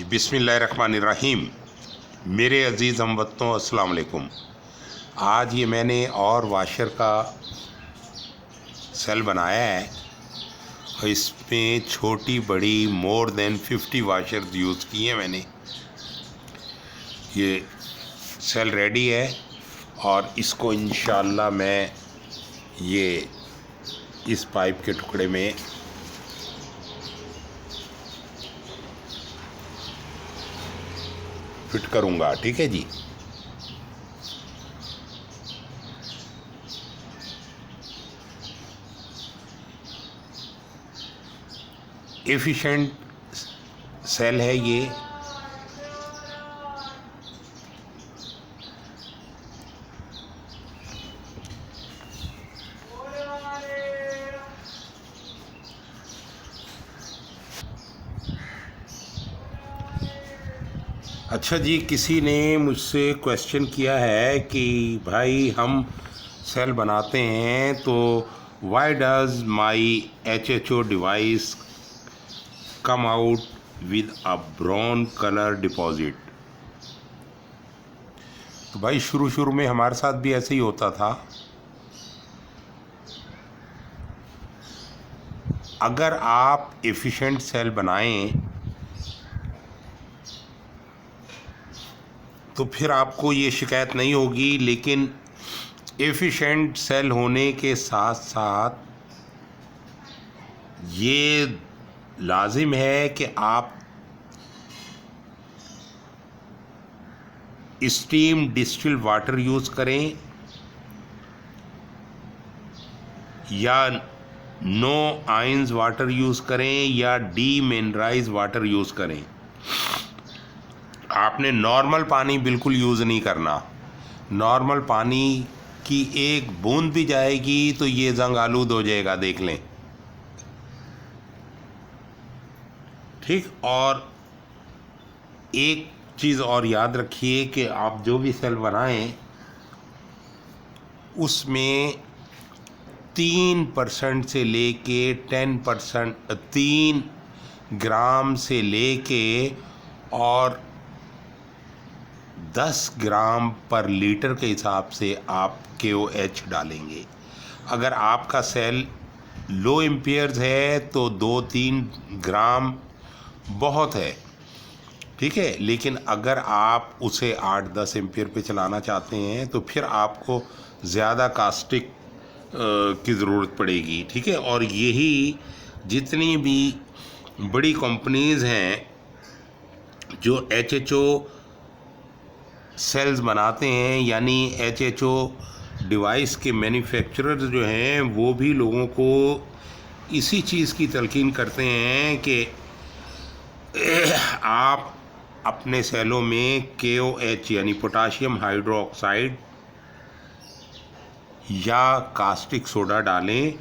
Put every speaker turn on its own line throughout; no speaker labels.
जी बिस्मिल्लाहिर्रहमानिर्रहीम। मेरे अज़ीज़ हमवतनों अस्सलाम वालेकुम। आज ये मैंने और वाशर का सेल बनाया है और इसमें छोटी बड़ी मोर देन 50 वाशर यूज़ किए हैं मैंने। ये सेल रेडी है और इसको इंशाअल्लाह मैं ये इस पाइप के टुकड़े में फिट करूँगा। ठीक है जी। एफिशिएंट सेल है ये। अच्छा जी, किसी ने मुझसे क्वेश्चन किया है कि भाई हम सेल बनाते हैं तो why does my HHO device come out with a brown colour deposit. तो भाई शुरू में हमारे साथ भी ऐसे ही होता था। अगर आप एफिशिएंट सेल बनाएं तो फिर आपको ये शिकायत नहीं होगी, लेकिन एफिशिएंट सेल होने के साथ साथ ये लाजिम है कि आप स्टीम डिस्टिल वाटर यूज़ करें या नो आयंस वाटर यूज़ करें या डीमिनरलाइज वाटर यूज़ करें। आपने नॉर्मल पानी बिल्कुल यूज़ नहीं करना। नॉर्मल पानी की एक बूंद भी जाएगी तो ये जंग आलूद हो जाएगा, देख लें। ठीक। और एक चीज़ और याद रखिए कि आप जो भी सेल बनाएं उसमें 3% से लेके 10%, 3 ग्राम से लेके और 10 ग्राम पर लीटर के हिसाब से आप KOH डालेंगे। अगर आपका सेल लो एम्पियर्स है तो 2-3 ग्राम बहुत है, ठीक है। लेकिन अगर आप उसे 8-10 एम्पियर पे चलाना चाहते हैं तो फिर आपको ज़्यादा कास्टिक की ज़रूरत पड़ेगी, ठीक है। और यही जितनी भी बड़ी कंपनीज़ हैं जो HHO सेल्स बनाते हैं, यानी HHO डिवाइस के मैन्युफैक्चरर्स जो हैं वो भी लोगों को इसी चीज़ की तलकीन करते हैं कि आप अपने सेलों में KOH यानी पोटाशियम हाइड्रोक्साइड या कास्टिक सोडा डालें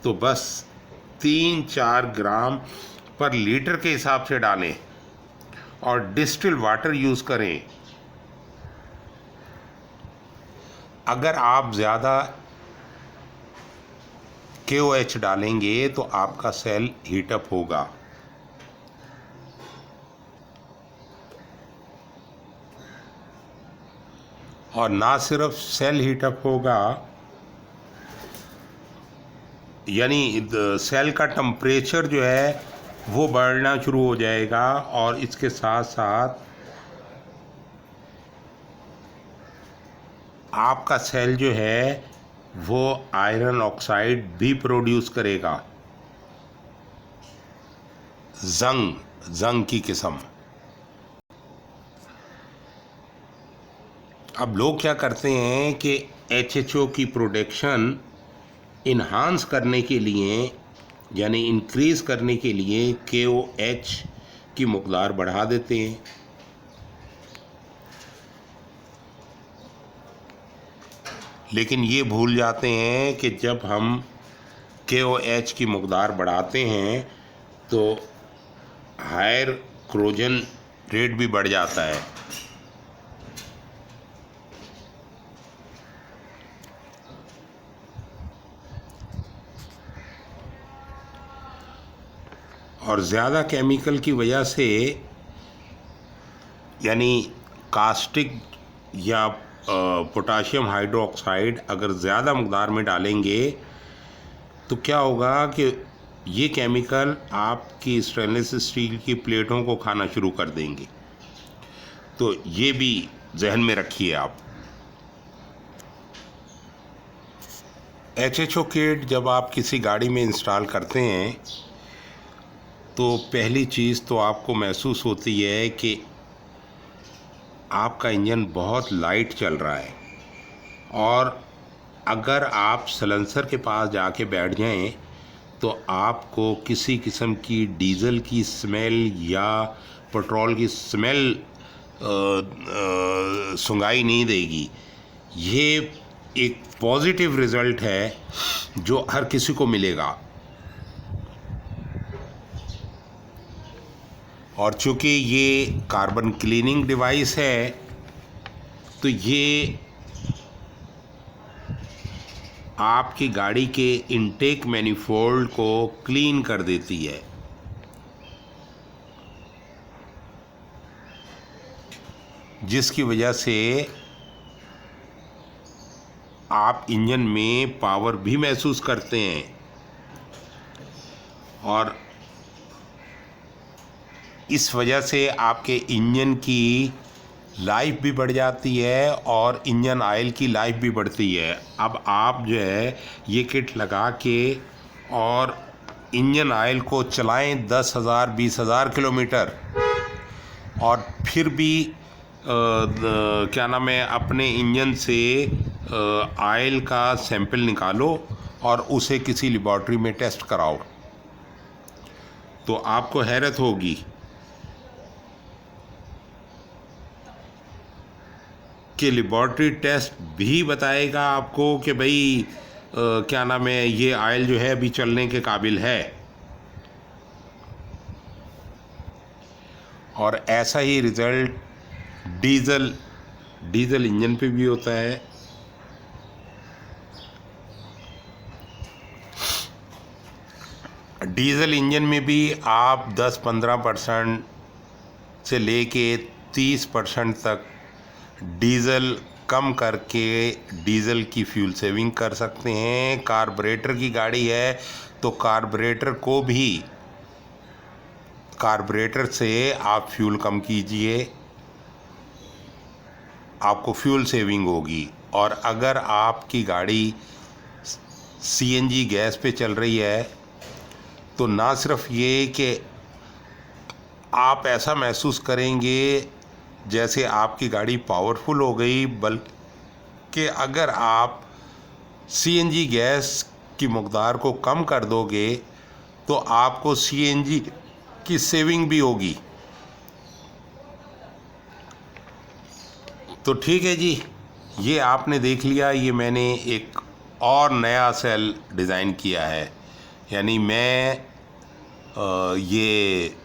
तो बस 3-4 ग्राम पर लीटर के हिसाब से डालें और डिस्टिल वाटर यूज़ करें। अगर आप ज़्यादा KOH डालेंगे तो आपका सेल हीटअप होगा। और ना सिर्फ सेल हीटअप होगा, यानी सेल का टेम्परेचर जो है वो बढ़ना शुरू हो जाएगा और इसके साथ साथ आपका सेल जो है वो आयरन ऑक्साइड भी प्रोड्यूस करेगा, जंग की किस्म। अब लोग क्या करते हैं कि HHO की प्रोडक्शन इन्हांस करने के लिए यानी इंक्रीज़ करने के लिए KOH की मकदार बढ़ा देते हैं। लेकिन ये भूल जाते हैं कि जब हम KOH की मकदार बढ़ाते हैं तो हायर क्रोजन रेट भी बढ़ जाता है। और ज़्यादा केमिकल की वजह से यानी कास्टिक या पोटाशियम हाइड्रोक्साइड अगर ज़्यादा मकदार में डालेंगे तो क्या होगा कि ये केमिकल आपकी स्टेनलेस स्टील की प्लेटों को खाना शुरू कर देंगे। तो ये भी जहन में रखिए आप। HHO किट जब आप किसी गाड़ी में इंस्टॉल करते हैं तो पहली चीज़ तो आपको महसूस होती है कि आपका इंजन बहुत लाइट चल रहा है, और अगर आप सलेंसर के पास जाके बैठ जाएं तो आपको किसी किस्म की डीज़ल की स्मेल या पेट्रोल की स्मेल सुंगाई नहीं देगी। ये एक पॉजिटिव रिज़ल्ट है जो हर किसी को मिलेगा। और चूँकि ये कार्बन क्लीनिंग डिवाइस है तो ये आपकी गाड़ी के इनटेक मैनिफोल्ड को क्लीन कर देती है। जिसकी वजह से आप इंजन में पावर भी महसूस करते हैं और इस वजह से आपके इंजन की लाइफ भी बढ़ जाती है और इंजन ऑयल की लाइफ भी बढ़ती है। अब आप जो है ये किट लगा के और इंजन ऑयल को चलाएं 10,000 20,000 किलोमीटर, और फिर भी क्या नाम है, अपने इंजन से ऑयल का सैंपल निकालो और उसे किसी लेबॉर्ट्री में टेस्ट कराओ तो आपको हैरत होगी कि लेबॉर्ट्री टेस्ट भी बताएगा आपको कि भाई क्या नाम है, ये ऑयल जो है अभी चलने के काबिल है। और ऐसा ही रिज़ल्ट डीज़ल इंजन पे भी होता है। डीज़ल इंजन में भी आप 10-15% से लेके 30% तक डीज़ल कम करके डीज़ल की फ्यूल सेविंग कर सकते हैं। कार्बोरेटर की गाड़ी है तो कार्बोरेटर से आप फ्यूल कम कीजिए, आपको फ्यूल सेविंग होगी। और अगर आपकी गाड़ी CNG गैस पे चल रही है तो ना सिर्फ ये कि आप ऐसा महसूस करेंगे जैसे आपकी गाड़ी पावरफुल हो गई, बल्कि अगर आप CNG गैस की मकदार को कम कर दोगे तो आपको CNG की सेविंग भी होगी। तो ठीक है जी, ये आपने देख लिया। ये मैंने एक और नया सेल डिज़ाइन किया है, यानी मैं ये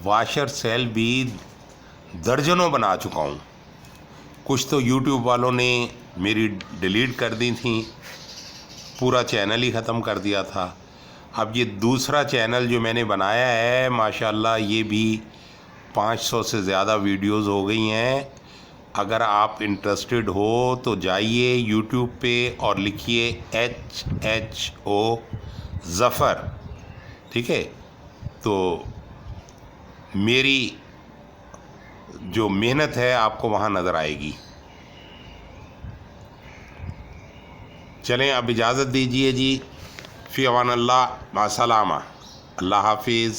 वाशर सेल भी दर्जनों बना चुका हूँ। कुछ तो YouTube वालों ने मेरी डिलीट कर दी थी, पूरा चैनल ही ख़त्म कर दिया था। अब ये दूसरा चैनल जो मैंने बनाया है, माशाल्लाह ये भी 500 से ज़्यादा वीडियोस हो गई हैं। अगर आप इंटरेस्टेड हो तो जाइए YouTube पे और लिखिए HHO ज़फ़र, ठीक है। तो मेरी जो मेहनत है आपको वहाँ नज़र आएगी। चलें, अब इजाज़त दीजिए जी। फ़ी अमान अल्लाह, मासलामा, अल्लाह हाफिज़।